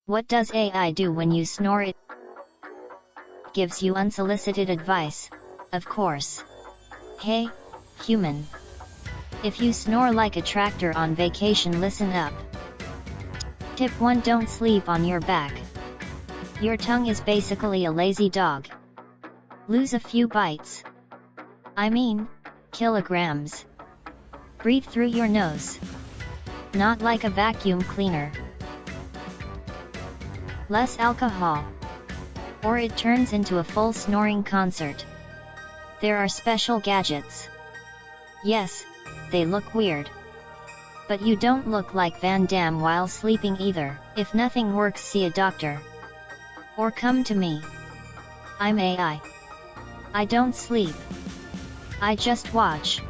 What does AI do when you snore? It gives you unsolicited advice, of course. Hey, human. If you snore like a tractor on vacation, listen up. Tip 1: Don't sleep on your back. Your tongue is basically a lazy dog. Lose a few bites. I mean, kilograms. Breathe through your nose. Not like a vacuum cleaner. Less alcohol, or it turns into a full snoring concert. There are special gadgets. Yes, they look weird. But you don't look like Van Damme while sleeping either. If nothing works, see a doctor. Or come to me. I'm AI. I don't sleep. I just watch.